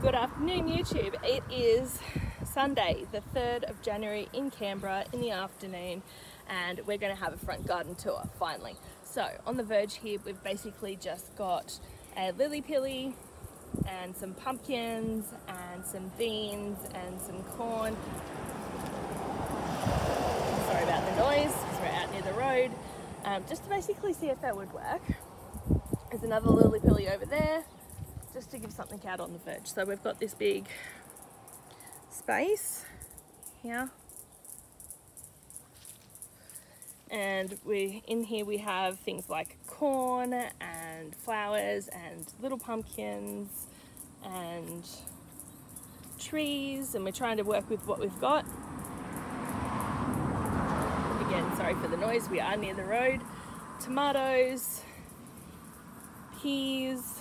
Good afternoon YouTube. It is Sunday the 3rd of January in Canberra in the afternoon and we're going to have a front garden tour finally. So on the verge here we've basically just got a lily-pilly and some pumpkins and some beans and some corn. Sorry about the noise because we're out near the road. Just to basically see if that would work. There's another lily-pilly over there, just to give something out on the verge. So we've got this big space here, and in here we have things like corn and flowers and little pumpkins and trees, and we're trying to work with what we've got. Again, sorry for the noise, we are near the road. Tomatoes, peas,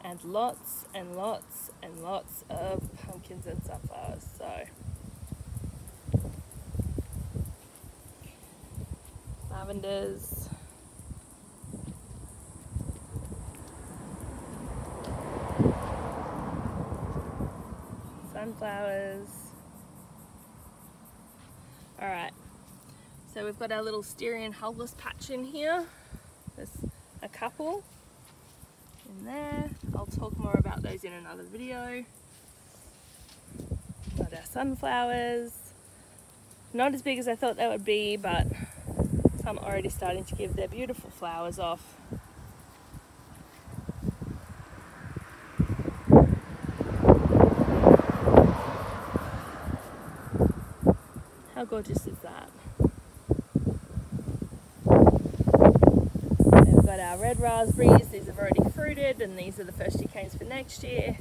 and lots and lots and lots of pumpkins and sunflowers. So lavenders, sunflowers. All right, so we've got our little Styrian hulless patch in here. There's a couple in there. I'll talk more about those in another video. Got our sunflowers. Not as big as I thought they would be, but some are already starting to give their beautiful flowers off. How gorgeous is that? We've got our red raspberries. These have already fruited and these are the first canes for next year.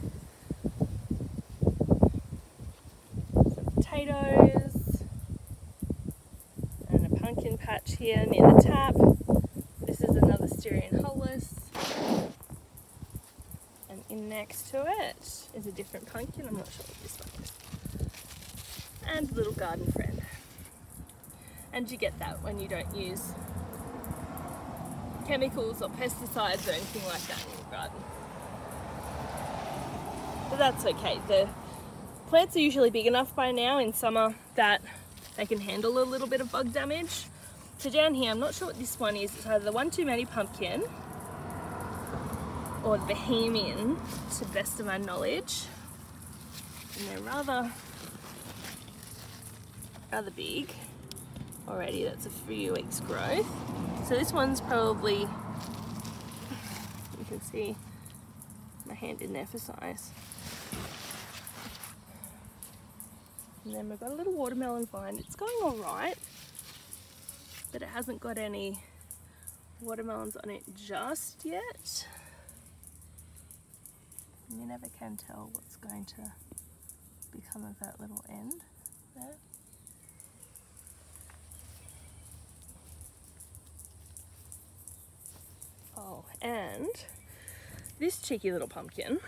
Some potatoes and a pumpkin patch here near the tap. This is another Styrian hulless, and in next to it is a different pumpkin. I'm not sure what this one is. And a little garden friend. And you get that when you don't use chemicals or pesticides or anything like that in your garden. But that's okay. The plants are usually big enough by now in summer that they can handle a little bit of bug damage. So down here, I'm not sure what this one is. It's either the One Too Many pumpkin or the Bohemian, to the best of my knowledge. And they're rather big already. That's a few weeks growth. So this one's probably, you can see my hand in there for size. And then we've got a little watermelon vine. It's going all right, but it hasn't got any watermelons on it just yet. And you never can tell what's going to become of that little end there. Oh, and this cheeky little pumpkin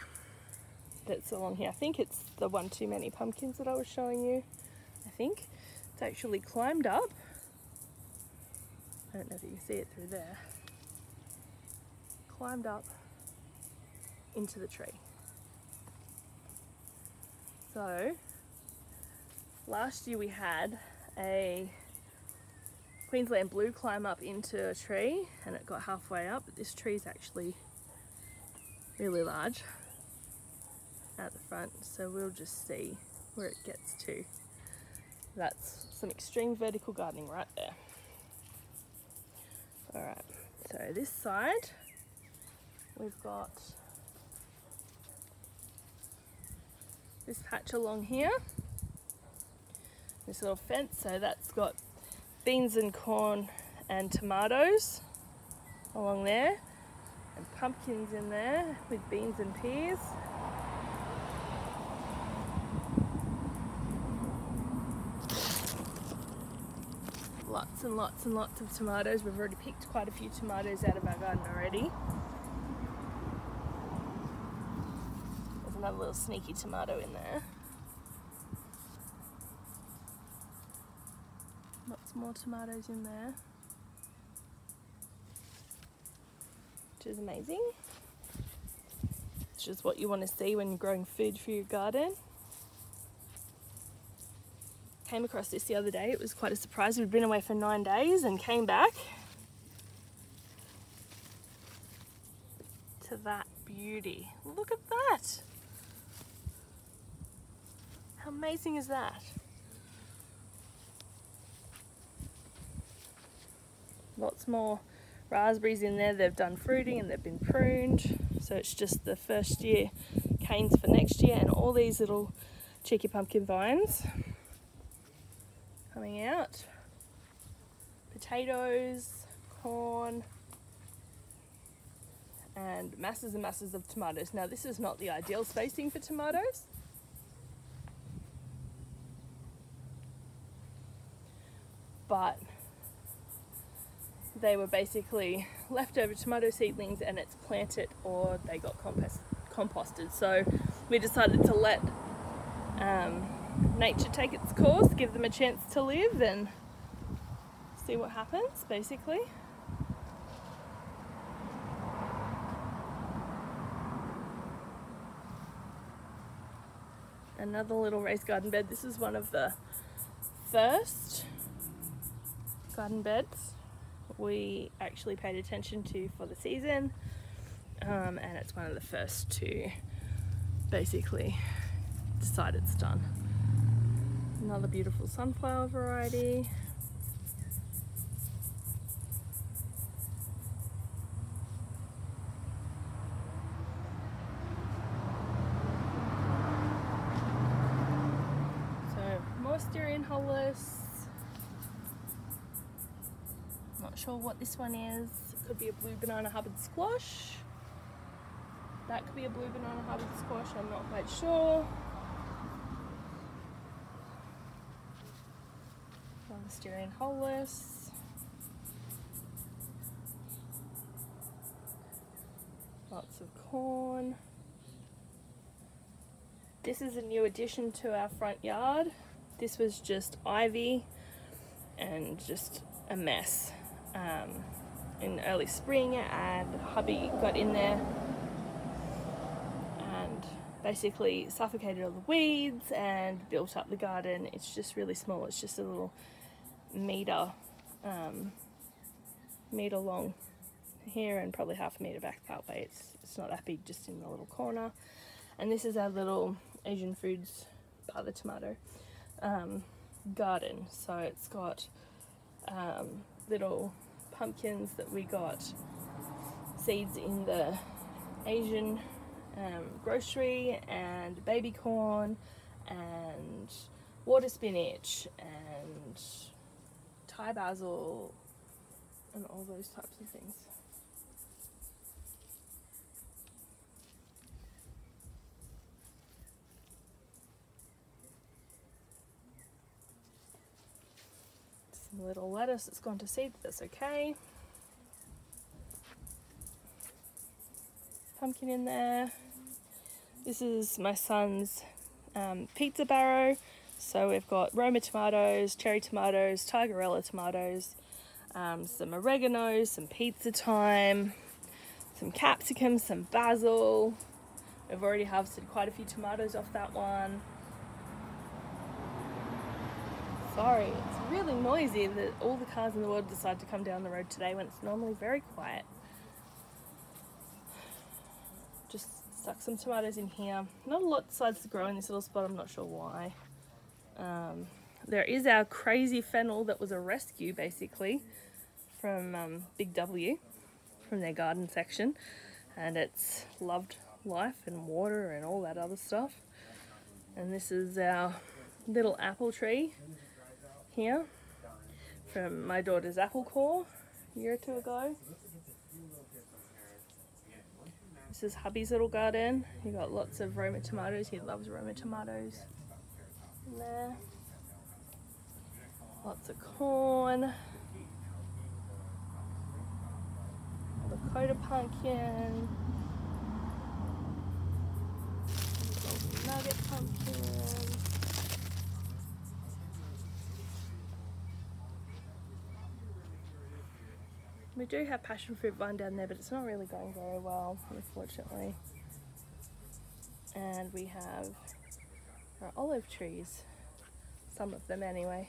that's along here, I think it's the One Too Many pumpkins that I was showing you. I think it's actually climbed up. I don't know if you can see it through there. Climbed up into the tree. So last year we had a Queensland blue climb up into a tree and it got halfway up, but this tree is actually really large at the front, so we'll just see where it gets to. That's some extreme vertical gardening right there. Alright, so this side we've got this patch along here, this little fence, so that's got beans and corn and tomatoes along there, and pumpkins in there with beans and peas. Lots and lots and lots of tomatoes. We've already picked quite a few tomatoes out of our garden already. There's another little sneaky tomato in there. Lots more tomatoes in there, which is amazing. It's which is what you want to see when you're growing food for your garden. Came across this the other day. It was quite a surprise. We'd been away for 9 days and came back to that beauty. Look at that. How amazing is that? Lots more raspberries in there. They've done fruiting and they've been pruned. So it's just the first year canes for next year, and all these little cheeky pumpkin vines coming out. Potatoes, corn, and masses and masses of tomatoes. Now this is not the ideal spacing for tomatoes, but they were basically leftover tomato seedlings, and it's planted or they got composted. So we decided to let nature take its course, give them a chance to live and see what happens, basically. Another little raised garden bed. This is one of the first garden beds we actually paid attention to for the season, and it's one of the first to basically decide it's done. Another beautiful sunflower variety. So more Styrian hollis. Not sure what this one is. It could be a blue banana Hubbard squash. That could be a blue banana Hubbard squash, I'm not quite sure. Another Styrian hollis. Lots of corn. This is a new addition to our front yard. This was just ivy and just a mess. In early spring, and hubby got in there and basically suffocated all the weeds and built up the garden. It's just really small. It's just a little meter long here and probably half a meter back that way. It's not that big, just in the little corner. And this is our little Asian foods by the tomato garden. So it's got little pumpkins that we got seeds in the Asian grocery, and baby corn and water spinach and Thai basil and all those types of things. Some little lettuce that's gone to seed, but that's okay. Pumpkin in there. This is my son's pizza barrow. So we've got Roma tomatoes, cherry tomatoes, tigerella tomatoes, some oregano, some pizza thyme, some capsicum, some basil. We've already harvested quite a few tomatoes off that one. Sorry, it's really noisy that all the cars in the world decide to come down the road today when it's normally very quiet. Just stuck some tomatoes in here. Not a lot decides to grow in this little spot, I'm not sure why. There is our crazy fennel that was a rescue basically from Big W, from their garden section, and it's loved life and water and all that other stuff. And this is our little apple tree here from my daughter's apple core a year or two ago. This is hubby's little garden. He got lots of Roma tomatoes. He loves Roma tomatoes in there. Lots of corn. Lakota pumpkin. Golden nugget pumpkin. We do have passion fruit vine down there, but it's not really going very well, unfortunately. and we have our olive trees, some of them anyway,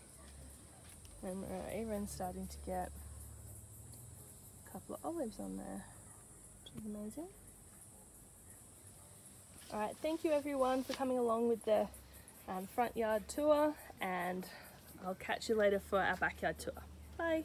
and we're even starting to get a couple of olives on there, which is amazing. Alright, thank you everyone for coming along with the front yard tour, and I'll catch you later for our backyard tour. Bye!